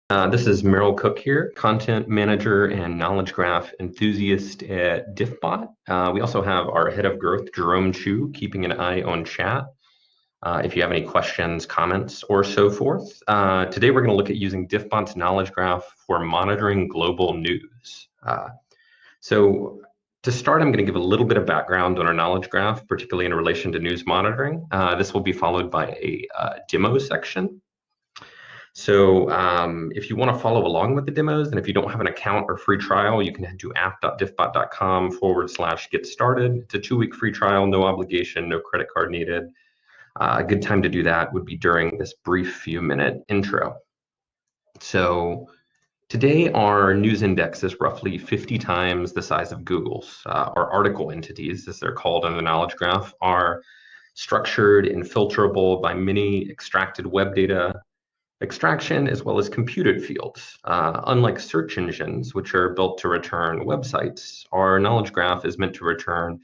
This is Merrill Cook here, content manager and knowledge graph enthusiast at Diffbot. We also have our head of growth, Jerome Chu, keeping an eye on chat. If you have any questions, comments, or so forth. Today we're going to look at using Diffbot's knowledge graph for monitoring global news. So to start, I'm going to give a little bit of background on our knowledge graph, particularly in relation to news monitoring. This will be followed by a demo section. So if you want to follow along with the demos, and if you don't have an account or free trial, you can head to app.diffbot.com/get started. It's a 2-week free trial, no obligation, no credit card needed. A good time to do that would be during this brief few-minute intro. So today, our news index is roughly 50 times the size of Google's. Our article entities, as they're called in the knowledge graph, are structured and filterable by many extracted web data extraction as well as computed fields. Unlike search engines, which are built to return websites, our knowledge graph is meant to return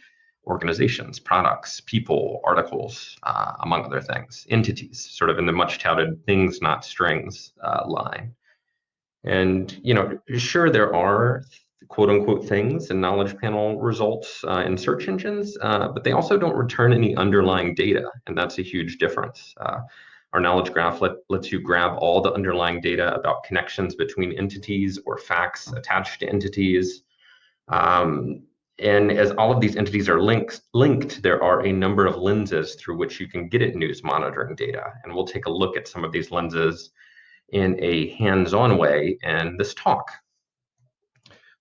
organizations, products, people, articles, among other things, entities, sort of in the much touted things, not strings line. And, sure, there are quote unquote things in knowledge panel results in search engines, but they also don't return any underlying data, and that's a huge difference. Our knowledge graph lets you grab all the underlying data about connections between entities or facts attached to entities. And as all of these entities are linked, there are a number of lenses through which you can get at news monitoring data. And we'll take a look at some of these lenses in a hands-on way in this talk.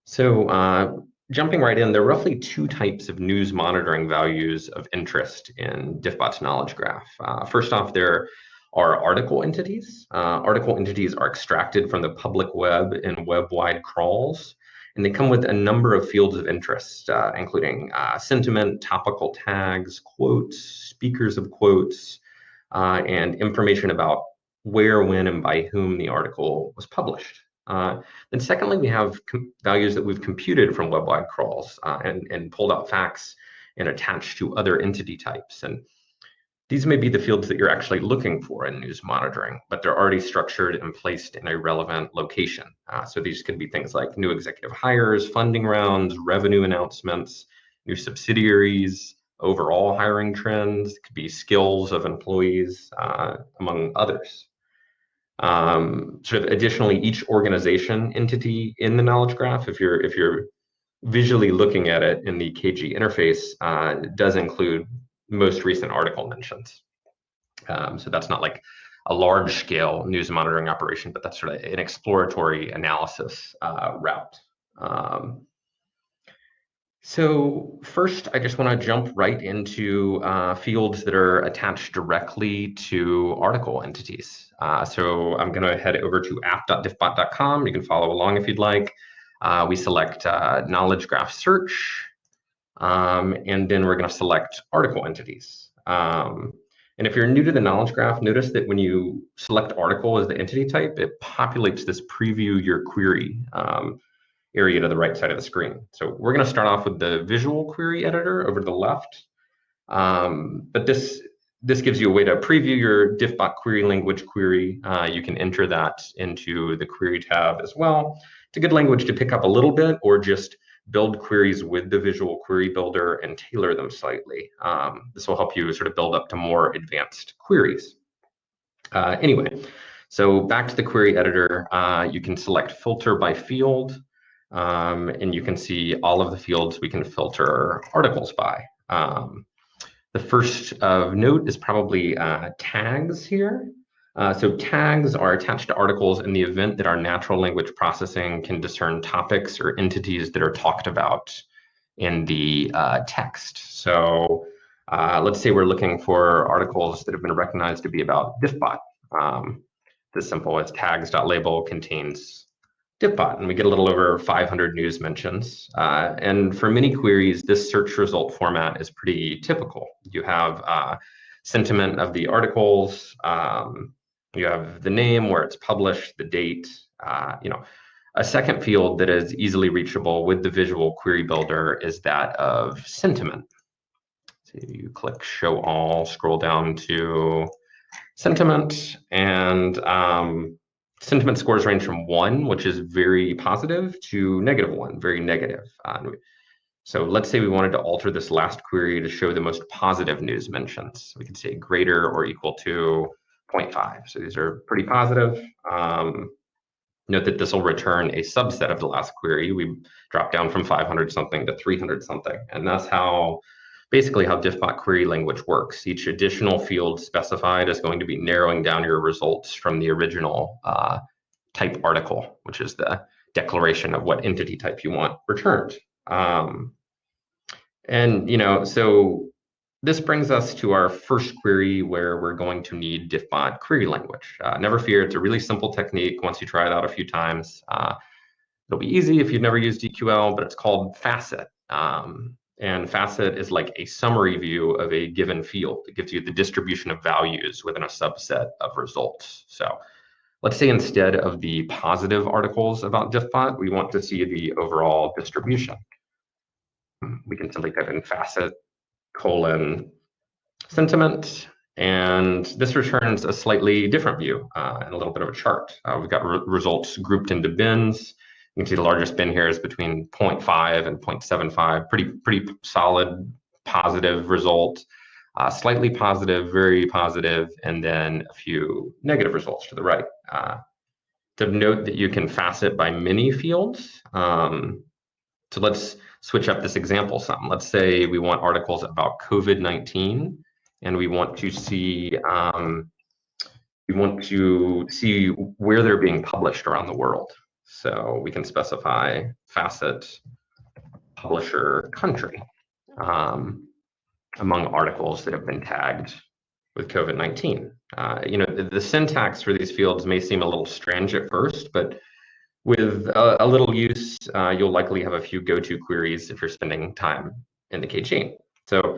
So jumping right in, there are roughly 2 types of news monitoring values of interest in Diffbot's knowledge graph. First off, there are article entities. Article entities are extracted from the public web in web-wide crawls, and they come with a number of fields of interest, including sentiment, topical tags, quotes, speakers of quotes, and information about where, when, and by whom the article was published. Then secondly, we have values that we've computed from web-wide crawls and pulled out facts and attached to other entity types. And these may be the fields that you're actually looking for in news monitoring, but they're already structured and placed in a relevant location. So these could be things like new executive hires, funding rounds, revenue announcements, new subsidiaries, overall hiring trends. It could be skills of employees, among others. Sort of additionally, each organization entity in the knowledge graph, if you're visually looking at it in the KG interface, does include most recent article mentions. So that's not like a large scale news monitoring operation, but that's sort of an exploratory analysis route. So first, I just want to jump right into fields that are attached directly to article entities. So I'm going to head over to app.diffbot.com. You can follow along if you'd like. We select knowledge graph search, and then we're going to select article entities. And if you're new to the knowledge graph, notice that when you select article as the entity type, it populates this preview your query area to the right side of the screen. So we're going to start off with the visual query editor over to the left. But this gives you a way to preview your Diffbot query language query. You can enter that into the query tab as well. It's a good language to pick up a little bit, or just build queries with the visual query builder and tailor them slightly. This will help you sort of build up to more advanced queries. Anyway, so back to the query editor, you can select filter by field, and you can see all of the fields we can filter articles by. The first of note is probably tags here. So tags are attached to articles in the event that our natural language processing can discern topics or entities that are talked about in the text. So let's say we're looking for articles that have been recognized to be about Diffbot. As simple as tags.label contains Diffbot, and we get a little over 500 news mentions. And for many queries, this search result format is pretty typical. You have sentiment of the articles, you have the name, where it's published, the date. A second field that is easily reachable with the visual query builder is that of sentiment. So you click show all, scroll down to sentiment, and Sentiment scores range from 1, which is very positive, to -1, very negative. So let's say we wanted to alter this last query to show the most positive news mentions. We could say greater or equal to 0.5. So these are pretty positive. Note that this will return a subset of the last query. We drop down from 500 something to 300 something. And that's basically how Diffbot query language works. Each additional field specified is going to be narrowing down your results from the original type article, which is the declaration of what entity type you want returned. So this brings us to our first query where we're going to need Diffbot query language. Never fear, it's a really simple technique. Once you try it out a few times, it'll be easy if you've never used DQL, but it's called Facet. And Facet is like a summary view of a given field. It gives you the distribution of values within a subset of results. So let's say instead of the positive articles about Diffbot, we want to see the overall distribution. We can simply type in Facet : sentiment, and this returns a slightly different view and a little bit of a chart. We've got results grouped into bins. You can see the largest bin here is between 0.5 and 0.75, pretty solid positive result, slightly positive, very positive, and then a few negative results to the right. To note that you can facet by many fields. So let's switch up this example some. Let's say we want articles about COVID-19, and we want to see where they're being published around the world. So we can specify facet publisher country among articles that have been tagged with COVID-19. The syntax for these fields may seem a little strange at first, but with a little use, you'll likely have a few go-to queries if you're spending time in the KG. So,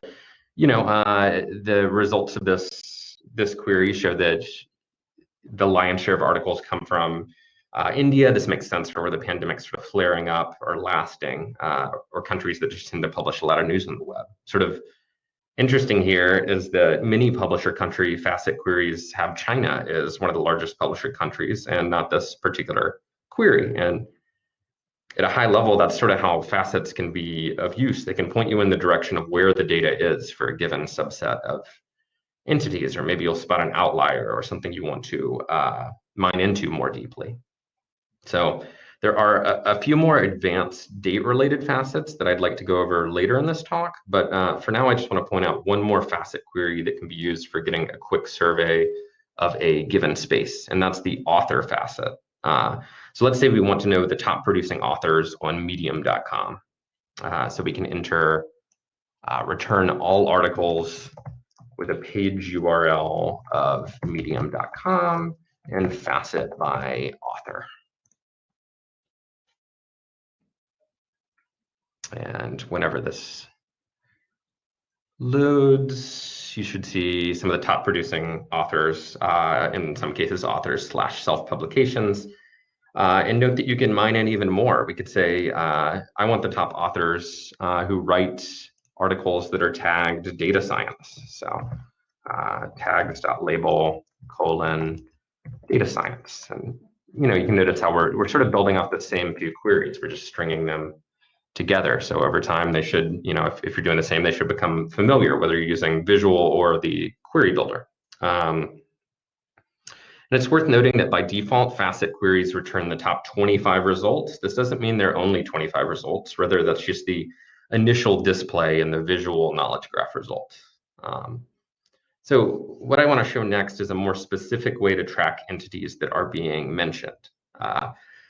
the results of this query show that the lion's share of articles come from India. This makes sense for where the pandemic's sort of flaring up or lasting, or countries that just tend to publish a lot of news on the web. Sort of interesting here is that many publisher country facet queries have China as one of the largest publisher countries and not this particular query. And at a high level, that's sort of how facets can be of use. They can point you in the direction of where the data is for a given subset of entities, or maybe you'll spot an outlier or something you want to mine into more deeply. So there are a few more advanced date-related facets that I'd like to go over later in this talk, but for now I just want to point out one more facet query that can be used for getting a quick survey of a given space, and that's the author facet. So let's say we want to know the top producing authors on medium.com. So we can enter return all articles with a page URL of medium.com and facet by author. And whenever this loads, you should see some of the top producing authors, in some cases authors / self-publications. And note that you can mine in even more. We could say, I want the top authors who write articles that are tagged data science. So tags.label : data science. And you can notice how we're sort of building off the same few queries. We're just stringing them together. So over time, they should, if you're doing the same, they should become familiar, whether you're using visual or the query builder. And it's worth noting that by default, facet queries return the top 25 results. This doesn't mean there are only 25 results. Rather, that's just the initial display in the visual knowledge graph results. So what I want to show next is a more specific way to track entities that are being mentioned.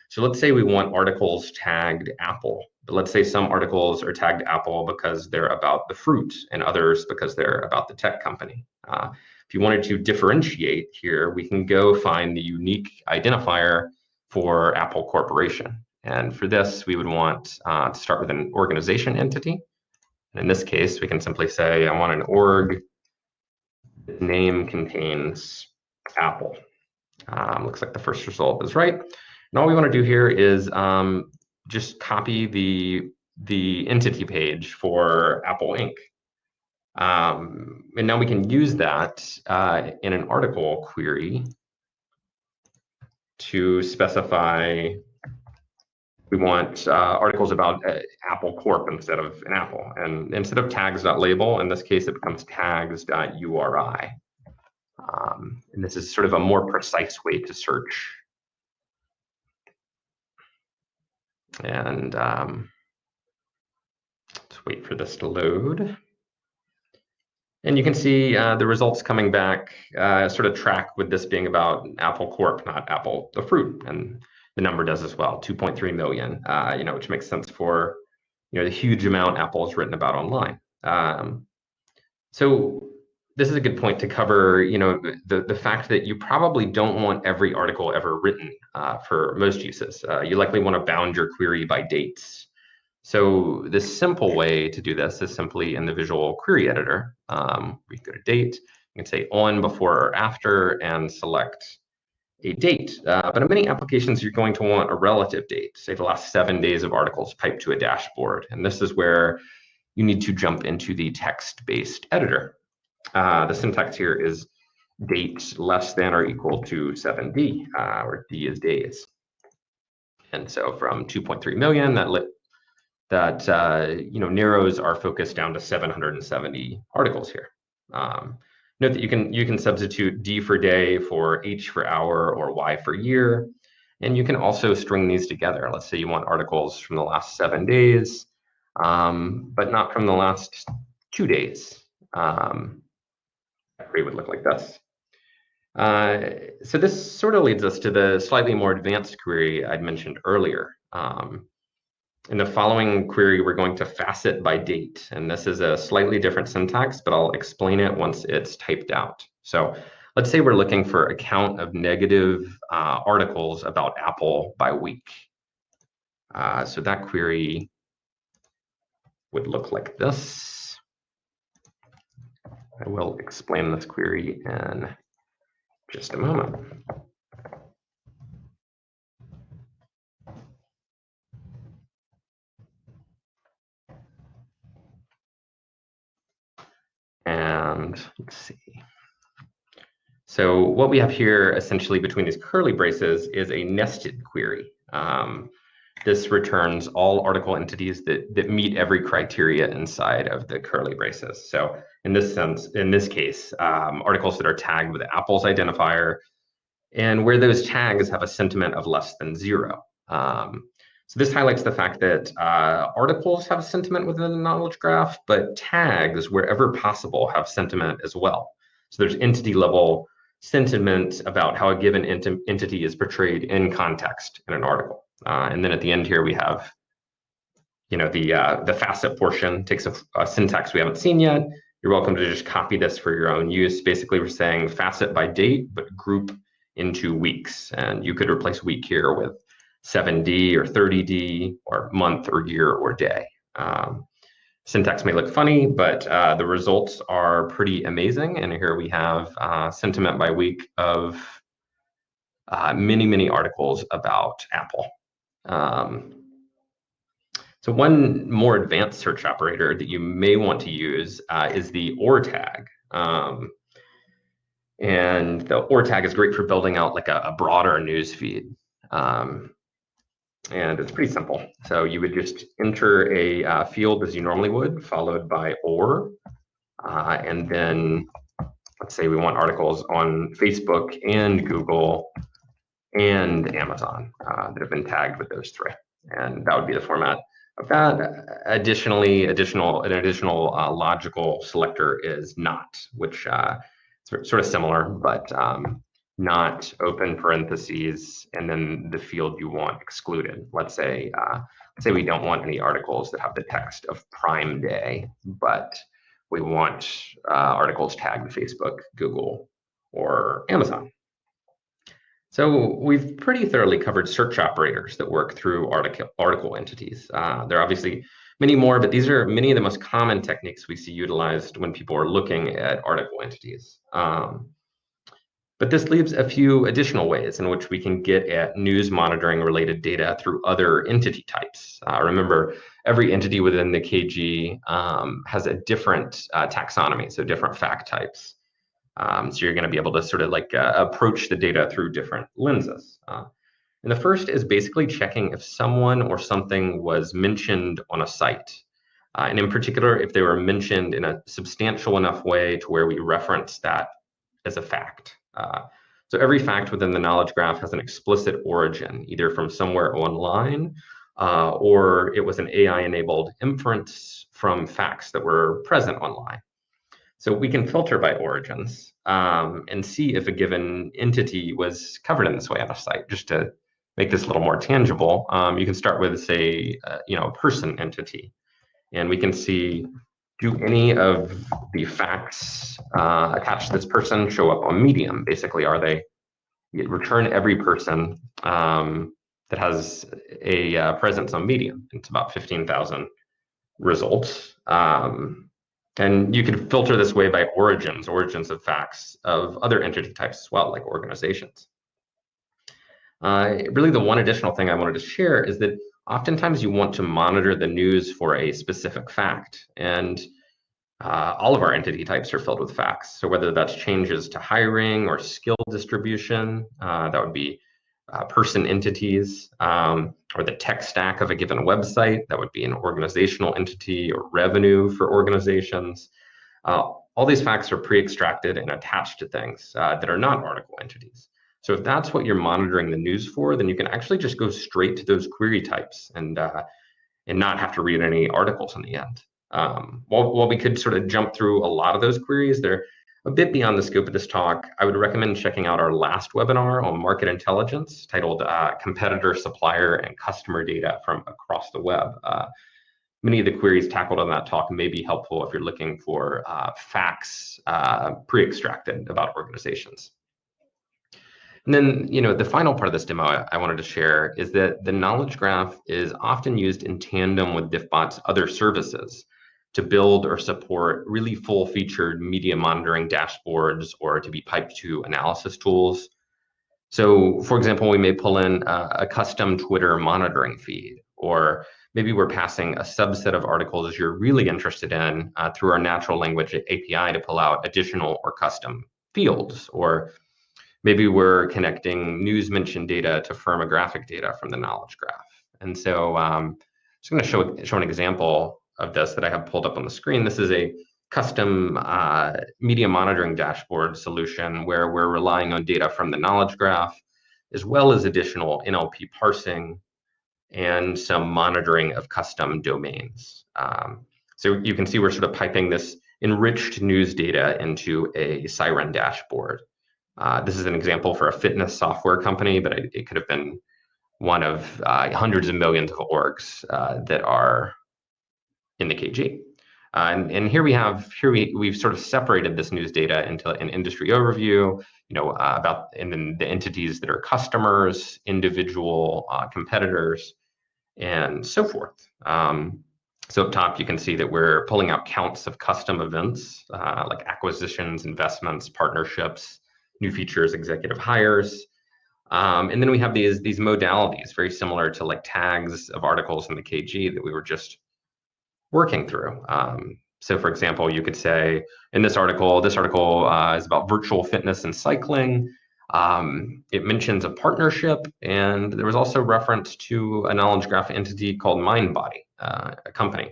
So let's say we want articles tagged Apple, but let's say some articles are tagged Apple because they're about the fruit and others because they're about the tech company. If you wanted to differentiate here, we can go find the unique identifier for Apple Corporation. And for this, we would want to start with an organization entity. And in this case, we can simply say, I want an org. The name contains Apple. Looks like the first result is right. And all we want to do here is just copy the entity page for Apple Inc. And now we can use that in an article query to specify we want articles about Apple Corp instead of an Apple. And instead of tags.label, in this case, it becomes tags.uri. And this is sort of a more precise way to search. And let's wait for this to load. And you can see the results coming back sort of track with this being about Apple Corp, not Apple the fruit. And the number does as well, 2.3 million, which makes sense for the huge amount Apple has written about online. So this is a good point to cover, the fact that you probably don't want every article ever written for most uses. You likely want to bound your query by dates. So the simple way to do this is simply in the visual query editor. We go to date, you can say on, before, or after, and select a date. But in many applications, you're going to want a relative date, say the last 7 days of articles piped to a dashboard. And this is where you need to jump into the text-based editor. The syntax here is date less than or equal to 7D, where D is days. And so from 2.3 million, that narrows our focus down to 770 articles here. Note that you can substitute D for day for H for hour or Y for year, and you can also string these together. Let's say you want articles from the last 7 days, but not from the last 2 days. That query would look like this. So this sort of leads us to the slightly more advanced query I'd mentioned earlier. In the following query, we're going to facet by date, and this is a slightly different syntax, but I'll explain it once it's typed out. So let's say we're looking for a count of negative articles about Apple by week. So that query would look like this. I will explain this query in just a moment. And let's see. So what we have here essentially between these curly braces is a nested query. This returns all article entities that meet every criteria inside of the curly braces. So in this case, articles that are tagged with Apple's identifier and where those tags have a sentiment of less than 0. So this highlights the fact that articles have sentiment within the knowledge graph, but tags, wherever possible, have sentiment as well. So there's entity level sentiment about how a given entity is portrayed in context in an article. And then at the end here, we have the facet portion takes a syntax we haven't seen yet. You're welcome to just copy this for your own use. Basically, we're saying facet by date, but group into weeks. And you could replace week here with 7D or 30D or month or year or day. Syntax may look funny, but the results are pretty amazing. And here we have sentiment by week of many, many articles about Apple. So one more advanced search operator that you may want to use is the OR tag. And the OR tag is great for building out like a broader news feed. And it's pretty simple. So you would just enter a field as you normally would, followed by OR. And then let's say we want articles on Facebook and Google and Amazon that have been tagged with those 3. And that would be the format of that. Additionally, an additional logical selector is not, which is sort of similar, but not open parentheses and then the field you want excluded. Let's say we don't want any articles that have the text of Prime Day, but we want articles tagged Facebook, Google, or Amazon. So we've pretty thoroughly covered search operators that work through article entities. There are obviously many more, but these are many of the most common techniques we see utilized when people are looking at article entities. But this leaves a few additional ways in which we can get at news monitoring related data through other entity types. Remember, every entity within the KG has a different taxonomy, so different fact types. So you're going to be able to sort of like approach the data through different lenses. And the first is basically checking if someone or something was mentioned on a site. And in particular, if they were mentioned in a substantial enough way to where we reference that as a fact. So every fact within the knowledge graph has an explicit origin, either from somewhere online or it was an AI-enabled inference from facts that were present online. So we can filter by origins and see if a given entity was covered in this way on a site. Just to make this a little more tangible, you can start with, say, a person entity, and we can see, do any of the facts attached to this person show up on Medium? Basically, are they return every person that has a presence on Medium? It's about 15,000 results. And you can filter this way by origins of facts of other entity types as well, like organizations. Really, the one additional thing I wanted to share is that oftentimes you want to monitor the news for a specific fact. And all of our entity types are filled with facts. So whether that's changes to hiring or skill distribution, that would be person entities, or the tech stack of a given website, that would be an organizational entity, or revenue for organizations. All these facts are pre-extracted and attached to things that are not article entities. So if that's what you're monitoring the news for, then you can actually just go straight to those query types and not have to read any articles in the end. While we could sort of jump through a lot of those queries, they're a bit beyond the scope of this talk. I would recommend checking out our last webinar on market intelligence titled Competitor, Supplier, and Customer Data from Across the Web. Many of the queries tackled on that talk may be helpful if you're looking for facts pre-extracted about organizations. And then, the final part of this demo I wanted to share is that the knowledge graph is often used in tandem with Diffbot's other services to build or support really full-featured media monitoring dashboards or to be piped to analysis tools. So, for example, we may pull in a custom Twitter monitoring feed, or maybe we're passing a subset of articles you're really interested in through our natural language API to pull out additional or custom fields, or maybe we're connecting news mention data to firmographic data from the knowledge graph. And so I'm just going to show an example of this that I have pulled up on the screen. This is a custom media monitoring dashboard solution where we're relying on data from the knowledge graph, as well as additional NLP parsing and some monitoring of custom domains. So you can see we're sort of piping this enriched news data into a Siren dashboard. This is an example for a fitness software company, but it could have been one of hundreds of millions of orgs that are in the KG. And here we've sort of separated this news data into an industry overview, about and then the entities that are customers, individual competitors, and so forth. So up top, you can see that we're pulling out counts of custom events like acquisitions, investments, partnerships, new features, executive hires. And then we have these modalities, very similar to like tags of articles in the KG that we were just working through. So for example, you could say in this article is about virtual fitness and cycling. It mentions a partnership, and there was also reference to a knowledge graph entity called MindBody, a company.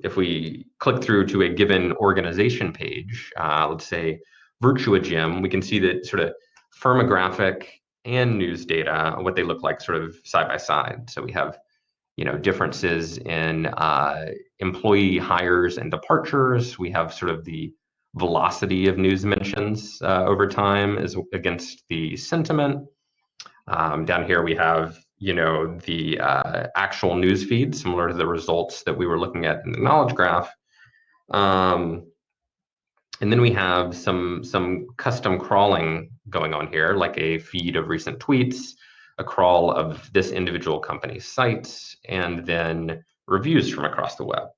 If we click through to a given organization page, let's say Virtua Gym, we can see that sort of firmographic and news data, what they look like sort of side by side. So we have differences in employee hires and departures. We have sort of the velocity of news mentions over time as against the sentiment. Down here we have the actual news feed, similar to the results that we were looking at in the knowledge graph. And then we have some custom crawling going on here, like a feed of recent tweets, a crawl of this individual company's sites, and then reviews from across the web.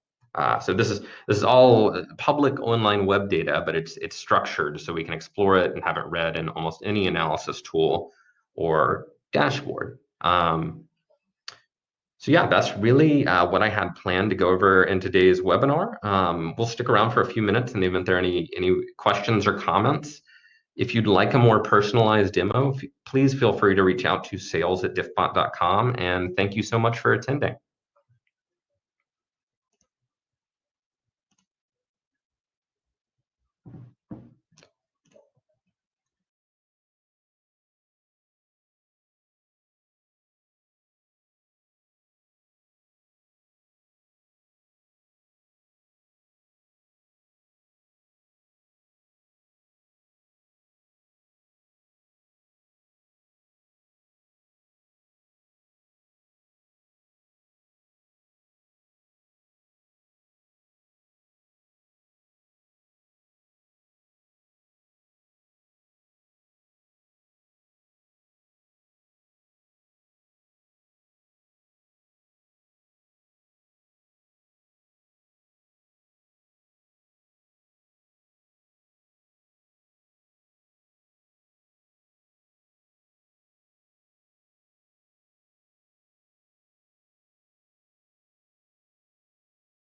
So this is all public online web data, but it's structured so we can explore it and have it read in almost any analysis tool or dashboard. So yeah, that's really what I had planned to go over in today's webinar. We'll stick around for a few minutes in the event there are any questions or comments. If you'd like a more personalized demo, please feel free to reach out to sales@diffbot.com. And thank you so much for attending.